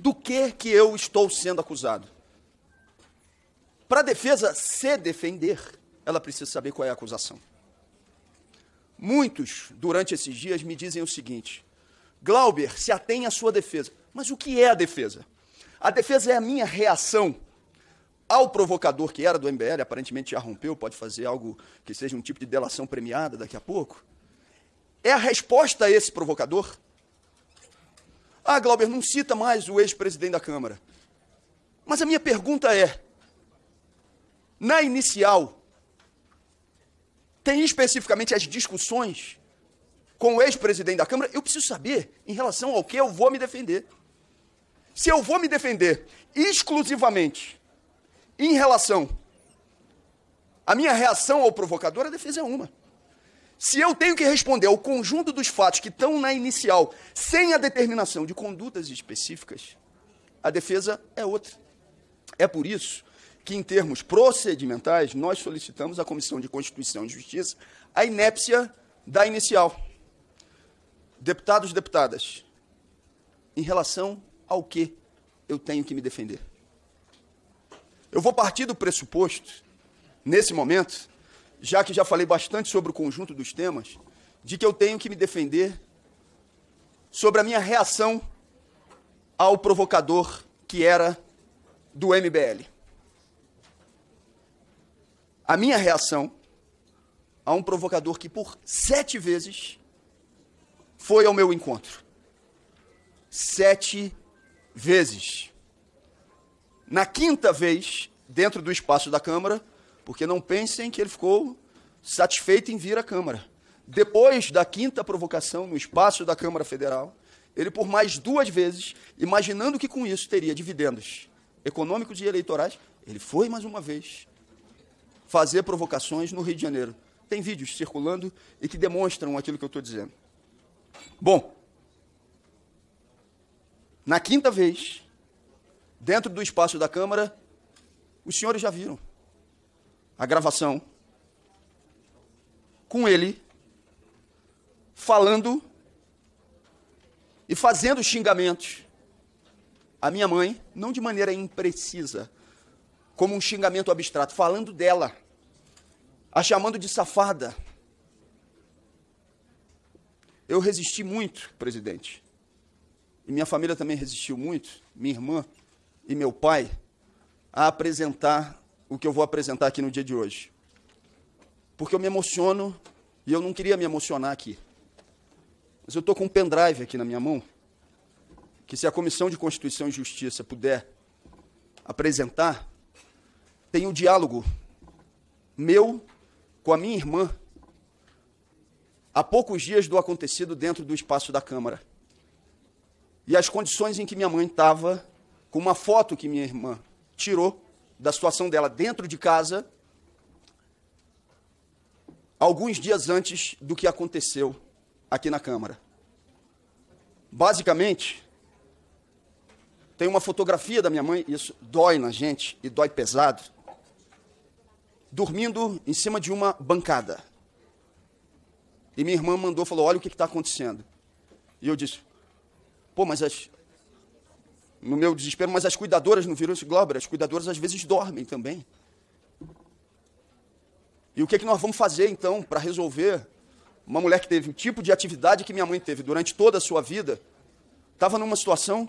do que eu estou sendo acusado. Para a defesa se defender, ela precisa saber qual é a acusação. Muitos, durante esses dias, me dizem o seguinte: Glauber, se atém à sua defesa. Mas o que é a defesa? A defesa é a minha reação ao provocador que era do MBL, aparentemente já rompeu, pode fazer algo que seja um tipo de delação premiada daqui a pouco. É a resposta a esse provocador? Ah, Glauber, não cita mais o ex-presidente da Câmara. Mas a minha pergunta é, na inicial, tem especificamente as discussões com o ex-presidente da Câmara? Eu preciso saber em relação ao que eu vou me defender. Se eu vou me defender exclusivamente em relação à minha reação ao provocador, a defesa é uma. Se eu tenho que responder ao conjunto dos fatos que estão na inicial, sem a determinação de condutas específicas, a defesa é outra. É por isso que, em termos procedimentais, nós solicitamos à Comissão de Constituição e Justiça a inépcia da inicial. Deputados, deputadas, em relação ao que eu tenho que me defender. Eu vou partir do pressuposto, nesse momento, já que já falei bastante sobre o conjunto dos temas, de que eu tenho que me defender sobre a minha reação ao provocador que era do MBL. A minha reação a um provocador que por 7 vezes foi ao meu encontro. 7 vezes. Na 5ª vez, dentro do espaço da Câmara, porque não pensem que ele ficou satisfeito em vir à Câmara. Depois da 5ª provocação no espaço da Câmara Federal, ele por mais 2 vezes, imaginando que com isso teria dividendos econômicos e eleitorais, ele foi mais uma vez fazer provocações no Rio de Janeiro. Tem vídeos circulando e que demonstram aquilo que eu estou dizendo. Bom, na 5ª vez, dentro do espaço da Câmara, os senhores já viram a gravação com ele falando e fazendo xingamentos à minha mãe, não de maneira imprecisa, como um xingamento abstrato, falando dela, a chamando de safada. Eu resisti muito, presidente, e minha família também resistiu muito, minha irmã e meu pai, a apresentar o que eu vou apresentar aqui no dia de hoje. Porque eu me emociono e eu não queria me emocionar aqui. Mas eu estou com um pendrive aqui na minha mão, que se a Comissão de Constituição e Justiça puder apresentar, tem um diálogo meu com a minha irmã, há poucos dias do acontecido dentro do espaço da Câmara. E as condições em que minha mãe estava, com uma foto que minha irmã tirou da situação dela dentro de casa, alguns dias antes do que aconteceu aqui na Câmara. Basicamente, tem uma fotografia da minha mãe, isso dói na gente e dói pesado, dormindo em cima de uma bancada. E minha irmã falou, olha o que está acontecendo. E eu disse, pô, mas no meu desespero, mas as cuidadoras não viram isso, Glauber, as cuidadoras às vezes dormem também. E o que nós vamos fazer, então, para resolver? Uma mulher que teve o tipo de atividade que minha mãe teve durante toda a sua vida, estava numa situação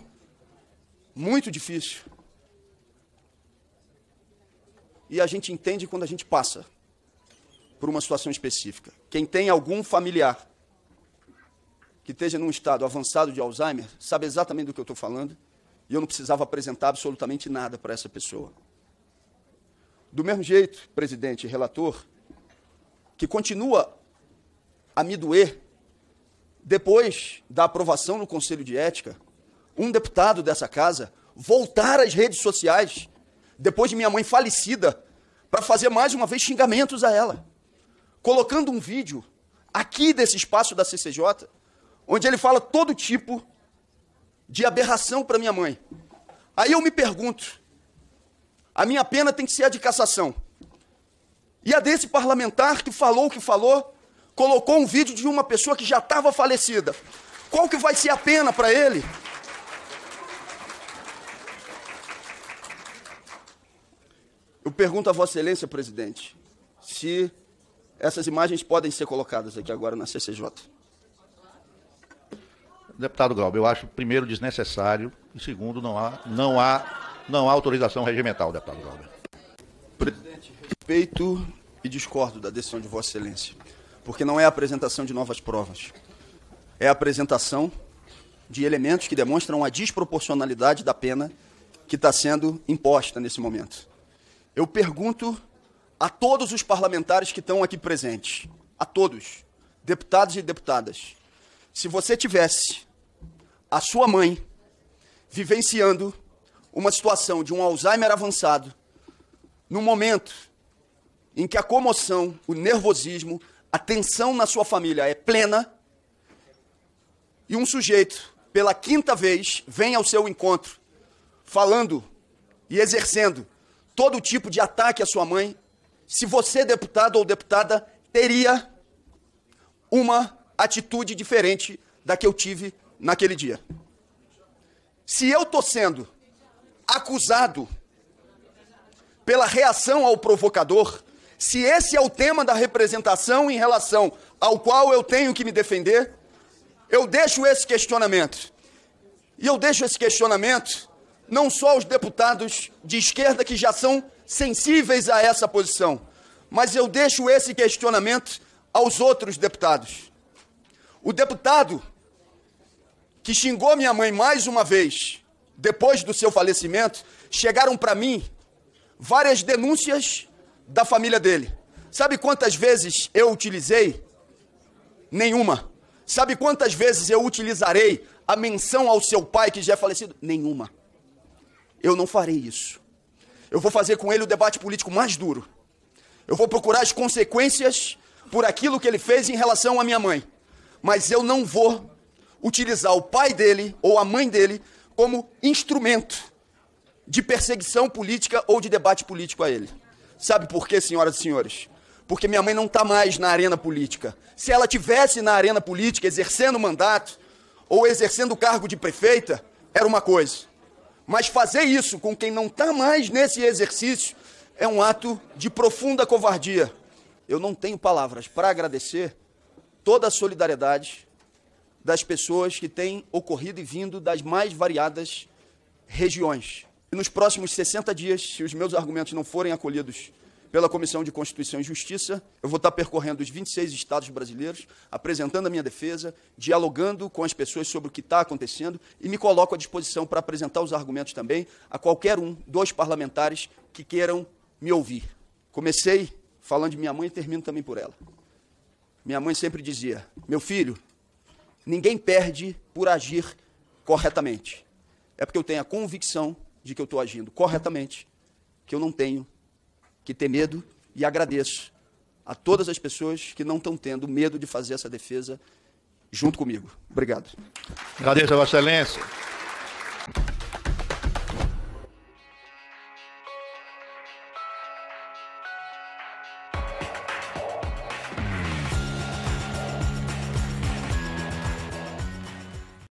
muito difícil. E a gente entende quando a gente passa por uma situação específica. Quem tem algum familiar que esteja num estado avançado de Alzheimer, sabe exatamente do que eu estou falando, e eu não precisava apresentar absolutamente nada para essa pessoa. Do mesmo jeito, presidente e relator, que continua a me doer, depois da aprovação no Conselho de Ética, um deputado dessa casa voltar às redes sociais, depois de minha mãe falecida, para fazer mais uma vez xingamentos a ela, colocando um vídeo aqui desse espaço da CCJ, onde ele fala todo tipo de aberração para minha mãe. Aí eu me pergunto, a minha pena tem que ser a de cassação. E a desse parlamentar que falou o que falou, colocou um vídeo de uma pessoa que já estava falecida. Qual que vai ser a pena para ele? Eu pergunto a Vossa Excelência, presidente, se essas imagens podem ser colocadas aqui agora na CCJ. Deputado Glauber, eu acho, primeiro, desnecessário, e segundo, não há autorização regimental, deputado Glauber. Presidente, respeito e discordo da decisão de Vossa Excelência, porque não é a apresentação de novas provas, é a apresentação de elementos que demonstram a desproporcionalidade da pena que está sendo imposta nesse momento. Eu pergunto a todos os parlamentares que estão aqui presentes, a todos, deputados e deputadas, se você tivesse a sua mãe vivenciando uma situação de um Alzheimer avançado, num momento em que a comoção, o nervosismo, a tensão na sua família é plena, e um sujeito, pela 5ª vez, vem ao seu encontro, falando e exercendo todo tipo de ataque à sua mãe, se você, deputado ou deputada, teria uma atitude diferente da que eu tive naquele dia. Se eu estou sendo acusado pela reação ao provocador, se esse é o tema da representação em relação ao qual eu tenho que me defender, eu deixo esse questionamento. E eu deixo esse questionamento não só aos deputados de esquerda que já são sensíveis a essa posição, mas eu deixo esse questionamento aos outros deputados. O deputado que xingou minha mãe mais uma vez, depois do seu falecimento, chegaram para mim várias denúncias da família dele. Sabe quantas vezes eu utilizei? Nenhuma. Sabe quantas vezes eu utilizarei a menção ao seu pai que já é falecido? Nenhuma. Eu não farei isso. Eu vou fazer com ele o debate político mais duro. Eu vou procurar as consequências por aquilo que ele fez em relação à minha mãe. Mas eu não vou utilizar o pai dele ou a mãe dele como instrumento de perseguição política ou de debate político a ele. Sabe por quê, senhoras e senhores? Porque minha mãe não está mais na arena política. Se ela tivesse na arena política, exercendo mandato ou exercendo o cargo de prefeita, era uma coisa. Mas fazer isso com quem não está mais nesse exercício é um ato de profunda covardia. Eu não tenho palavras para agradecer toda a solidariedade das pessoas que têm ocorrido e vindo das mais variadas regiões. E nos próximos 60 dias, se os meus argumentos não forem acolhidos pela Comissão de Constituição e Justiça, eu vou estar percorrendo os 26 estados brasileiros, apresentando a minha defesa, dialogando com as pessoas sobre o que está acontecendo e me coloco à disposição para apresentar os argumentos também a qualquer um dos parlamentares que queiram me ouvir. Comecei falando de minha mãe e termino também por ela. Minha mãe sempre dizia: meu filho, ninguém perde por agir corretamente. É porque eu tenho a convicção de que eu estou agindo corretamente, que eu não tenho que ter medo, e agradeço a todas as pessoas que não estão tendo medo de fazer essa defesa junto comigo. Obrigado. Agradeço a Vossa Excelência.